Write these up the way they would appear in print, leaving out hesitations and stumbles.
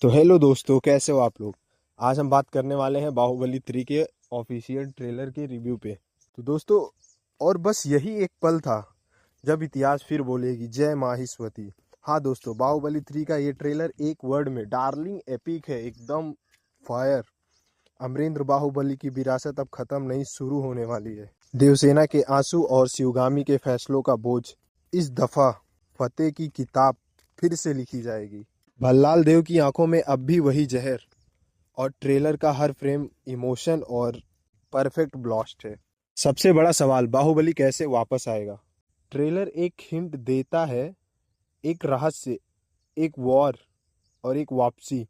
तो हेलो दोस्तों, कैसे हो आप लोग। आज हम बात करने वाले हैं बाहुबली 3 के ऑफिशियल ट्रेलर के रिव्यू पे। तो दोस्तों, और बस यही एक पल था जब इतिहास फिर बोलेगी जय माहिष्मती। हाँ दोस्तों, बाहुबली 3 का ये ट्रेलर एक वर्ड में डार्लिंग एपिक है, एकदम फायर। अमरेंद्र बाहुबली की विरासत अब खत्म नहीं, शुरू होने वाली है। देवसेना के आंसू और शिवगामी के फैसलों का बोझ, इस दफा फतेह की किताब फिर से लिखी जाएगी। भल्लाल देव की आंखों में अब भी वही जहर, और ट्रेलर का हर फ्रेम इमोशन और परफेक्ट ब्लास्ट है। सबसे बड़ा सवाल, बाहुबली कैसे वापस आएगा। ट्रेलर एक हिंट देता है, एक रहस्य, एक वॉर और एक वापसी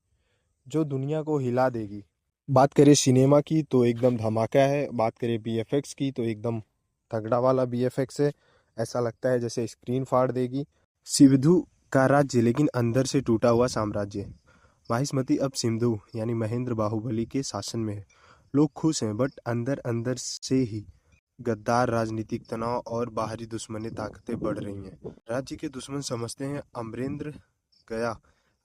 जो दुनिया को हिला देगी। बात करें सिनेमा की तो एकदम धमाका है, बात करें बीएफएक्स की तो एकदम तगड़ा वाला बीएफएक्स है। ऐसा लगता है जैसे स्क्रीन फाड़ देगी। सिंधु का राज्य लेकिन अंदर से टूटा हुआ साम्राज्य। माहिष्मती अब सिंधु यानी महेंद्र बाहुबली के शासन में है। लोग खुश हैं बट अंदर अंदर से ही गद्दार राजनीतिक तनाव और बाहरी दुश्मनी ताकतें बढ़ रही हैं। राज्य के दुश्मन समझते हैं अमरेंद्र गया,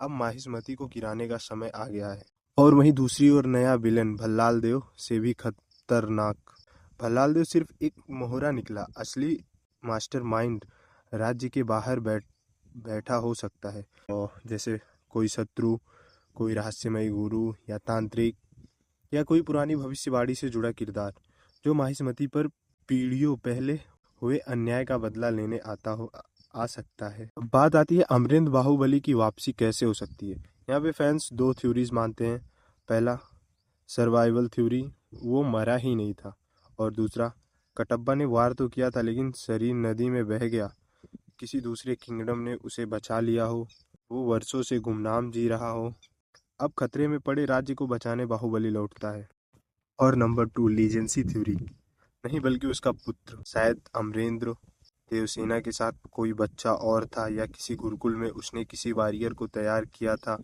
अब माहिष्मती को गिराने का समय आ गया है। और वहीं दूसरी ओर नया विलन भल्लाल देव से भी खतरनाक। भल्लाल देव सिर्फ एक मोहरा निकला, असली मास्टरमाइंड राज्य के बाहर बैठा हो सकता है। और जैसे कोई शत्रु, कोई रहस्यमय गुरु या तांत्रिक, या कोई पुरानी भविष्यवाणी से जुड़ा किरदार जो माहिष्मती पर पीढ़ियों पहले हुए अन्याय का बदला लेने आ सकता है। अब बात आती है अमरेंद्र बाहुबली की वापसी कैसे हो सकती है। यहाँ पे फैंस दो थ्योरीज मानते हैं। पहला, सर्वाइवल थ्योरी, वो मरा ही नहीं था। और दूसरा, कटप्पा ने वार तो किया था लेकिन शरीर नदी में बह गया, किसी दूसरे किंगडम ने उसे बचा लिया हो, वो वर्षों से गुमनाम जी रहा हो, अब खतरे में पड़े राज्य को बचाने बाहुबली लौटता है। और नंबर 2, लीजेंसी थ्योरी, नहीं बल्कि उसका पुत्र, शायद अमरेंद्र देवसेना के साथ कोई बच्चा और था, या किसी गुरुकुल में उसने किसी वॉरियर को तैयार किया था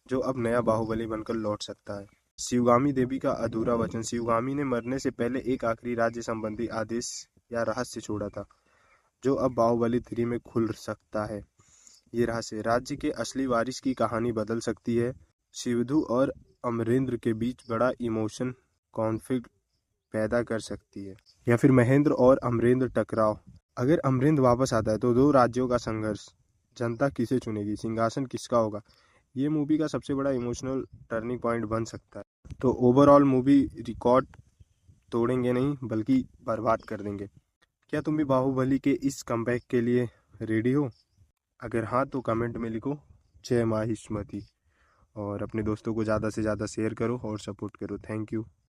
जो अब नया बाहुबली बनकर लौट सकता है। शिवगामी देवी का अधूरा वचन, शिवगामी ने मरने से पहले एक आखिरी राज्य संबंधी आदेश या रहस्य छोड़ा था जो अब बाहुबली 3 में खुल सकता है। ये रहस्य राज्य के असली वारिस की कहानी बदल सकती है। शिवधु और अमरेंद्र के बीच बड़ा इमोशन कॉन्फ्लिक्ट पैदा कर सकती है। या फिर महेंद्र और अमरेंद्र टकराव, अगर अमरेंद्र वापस आता है तो दो राज्यों का संघर्ष, जनता किसे चुनेगी, सिंहासन किसका होगा। ये मूवी का सबसे बड़ा इमोशनल टर्निंग पॉइंट बन सकता है। तो ओवरऑल मूवी रिकॉर्ड तोड़ेंगे नहीं बल्कि बर्बाद कर देंगे। क्या तुम भी बाहुबली के इस कमबैक के लिए रेडी हो? अगर हाँ तो कमेंट में लिखो जय माहिष्मती। और अपने दोस्तों को ज़्यादा से ज़्यादा शेयर करो और सपोर्ट करो। Thank you.